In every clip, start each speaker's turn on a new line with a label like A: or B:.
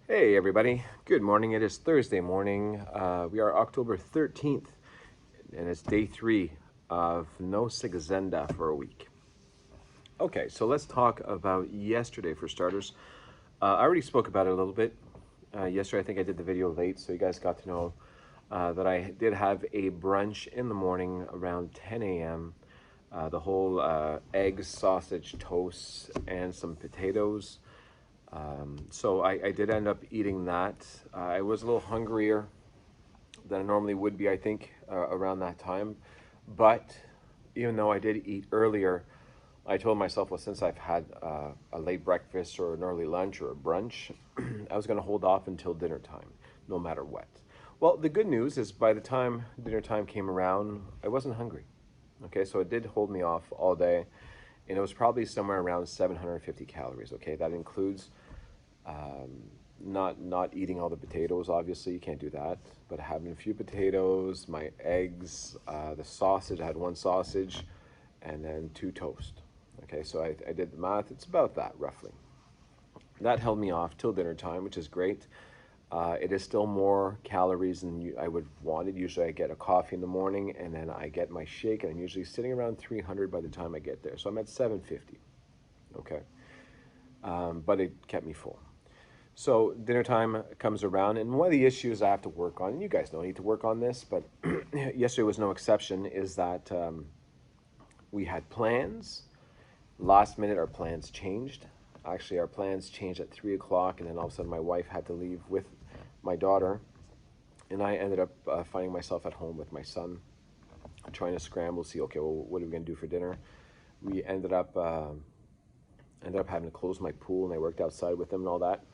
A: Hey everybody, good morning. It is Thursday morning. We are October 13th, and it's day 3 of No Saxenda for a week. Okay, so let's talk about yesterday for starters. I already spoke about it a little bit. Yesterday, I think I did the video late, so you guys got to know that I did have a brunch in the morning around 10 a.m. The whole eggs, sausage, toast, and some potatoes. So I did end up eating that. I was a little hungrier than I normally would be, I think, around that time. But even though I did eat earlier, I told myself, well, since I've had a late breakfast or an early lunch or a brunch, I was going to hold off until dinner time, no matter what. Well, the good news is by the time dinner time came around, I wasn't hungry. Okay, so it did hold me off all day, and it was probably somewhere around 750 calories. Okay, that includes not eating all the potatoes. Obviously, you can't do that. But having a few potatoes, my eggs, the sausage. I had one sausage, and then 2 toast. Okay, so I did the math. It's about that roughly. That held me off till dinner time, which is great. It is still more calories than I would wanted. Usually, I get a coffee in the morning, and then I get my shake, and I'm usually sitting around 300 by the time I get there. So I'm at 750. Okay, but it kept me full. So dinner time comes around, and one of the issues I have to work on, and you guys know I need to work on this, but yesterday was no exception, is that we had plans. Last minute, our plans changed. Actually, our plans changed at 3 o'clock, and then all of a sudden, my wife had to leave with my daughter, and I ended up finding myself at home with my son, trying to scramble, see, okay, well, what are we going to do for dinner? We ended up having to close my pool, and I worked outside with him and all that,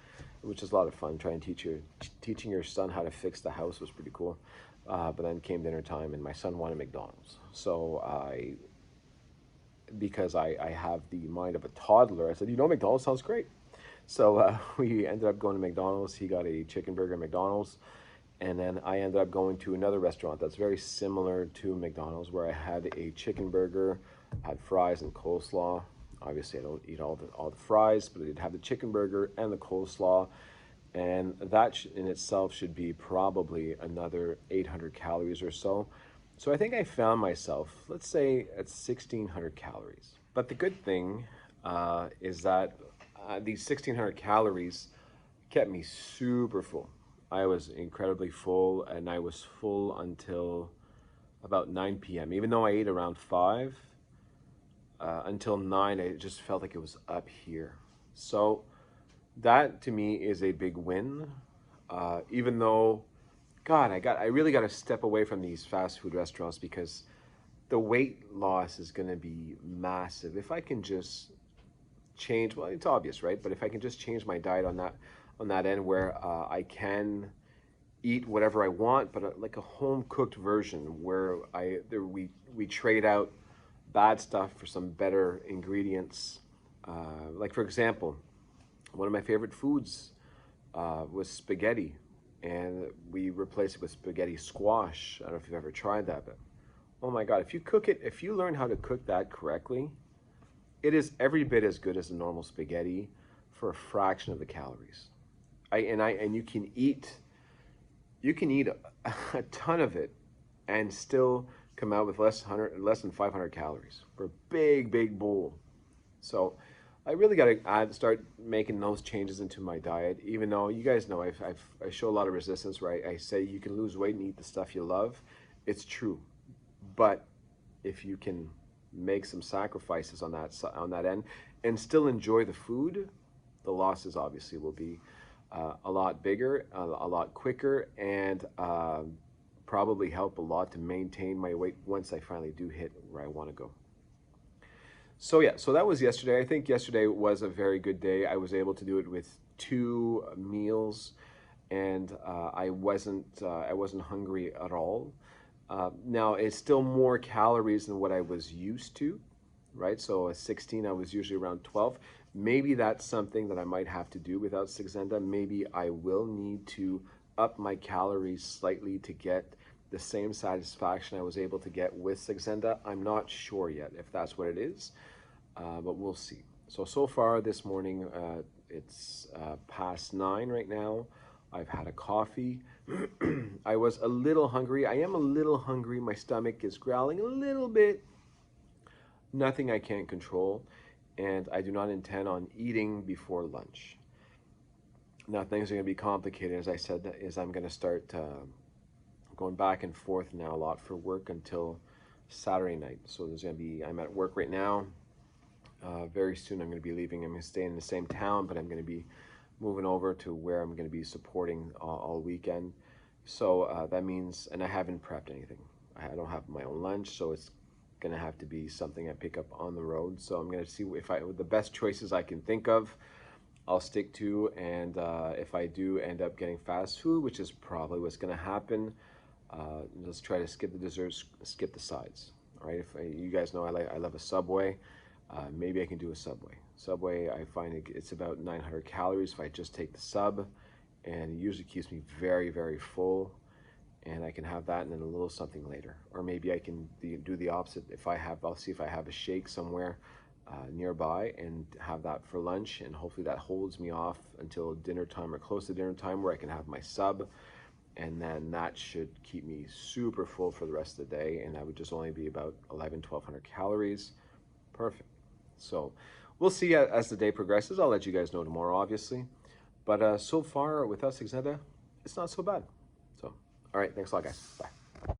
A: which is a lot of fun. Trying to teaching your son how to fix the house was pretty cool. But then came dinner time, and my son wanted McDonald's. So because I have the mind of a toddler, I said, McDonald's sounds great. So we ended up going to McDonald's. He got a chicken burger at McDonald's. And then I ended up going to another restaurant that's very similar to McDonald's, where I had a chicken burger, had fries and coleslaw. Obviously, I don't eat all the fries, but I did have the chicken burger and the coleslaw. And that in itself should be probably another 800 calories or so. So I think I found myself, let's say, at 1,600 calories. But the good thing is that these 1,600 calories kept me super full. I was incredibly full, and I was full until about 9 p.m. Even though I ate around 5, until 9, I just felt like it was up here. So that to me is a big win. Even though, God, I really got to step away from these fast food restaurants because the weight loss is going to be massive. If I can just change, well, it's obvious, right? But if I can just change my diet on that end where I can eat whatever I want, but like a home cooked version where we trade out bad stuff for some better ingredients. Like for example, one of my favorite foods was spaghetti, and we replaced it with spaghetti squash. I don't know if you've ever tried that, but oh my God, if you learn how to cook that correctly, it is every bit as good as a normal spaghetti for a fraction of the calories. And you can eat a ton of it and still come out with less than 500 calories for a big bowl. So I really got to start making those changes into my diet. Even though you guys know I show a lot of resistance, right? I say you can lose weight and eat the stuff you love. It's true, but if you can make some sacrifices on that end and still enjoy the food, the losses obviously will be a lot bigger, a lot quicker, and probably help a lot to maintain my weight once I finally do hit where I want to go. So yeah, so that was yesterday. I think yesterday was a very good day. I was able to do it with 2 meals, and I wasn't hungry at all. Now it's still more calories than what I was used to, right? So at 16, I was usually around 12. Maybe that's something that I might have to do without Saxenda. Maybe I will need to up my calories slightly to get the same satisfaction I was able to get with Saxenda. I'm not sure yet if that's what it is, but we'll see. So far this morning, It's past 9 right now. I've had a coffee. I was a little hungry. I am a little hungry. My stomach is growling a little bit. Nothing I can't control. And I do not intend on eating before lunch. Now things are going to be complicated. As I said, is I'm going to start going back and forth now a lot for work until Saturday night. So there's going to be, I'm at work right now. Very soon I'm going to be leaving. I'm going to stay in the same town, but I'm going to be moving over to where I'm going to be supporting all weekend. So that means, and I haven't prepped anything. I don't have my own lunch, so it's going to have to be something I pick up on the road. So I'm going to see if the best choices I can think of, I'll stick to. And if I do end up getting fast food, which is probably what's going to happen, let's try to skip the desserts, skip the sides. All right, you guys know I love a Subway. Maybe I can do a Subway. Subway, I find it's about 900 calories if I just take the sub, and it usually keeps me very, very full, and I can have that and then a little something later. Or maybe I can do the opposite. I'll see if I have a shake somewhere nearby and have that for lunch, and hopefully that holds me off until dinner time or close to dinner time where I can have my sub, and then that should keep me super full for the rest of the day, and that would just only be about 1,100 calories. Perfect. So we'll see as the day progresses. I'll let you guys know tomorrow, obviously. But so far, Without Saxenda, it's not so bad. So, all right. Thanks a lot, guys. Bye.